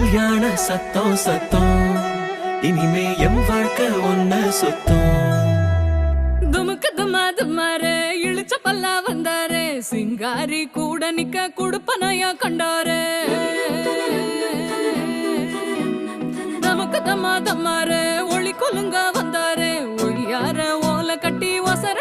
கல்யாண சத்தம் சத்தம் இனிமே எம் வாழ்க்கை ஒன்ன சுத்தம். துமுக்கு துமாரு இழுச்ச பல்லா வந்தாரு சிங்காரி கூட நிக்க குடுப்பனையா கண்டாரு. தமுக்கு தமாரு ஒளி கொலுங்க வந்தாரு ஒளியார ஓலை கட்டி ஒசர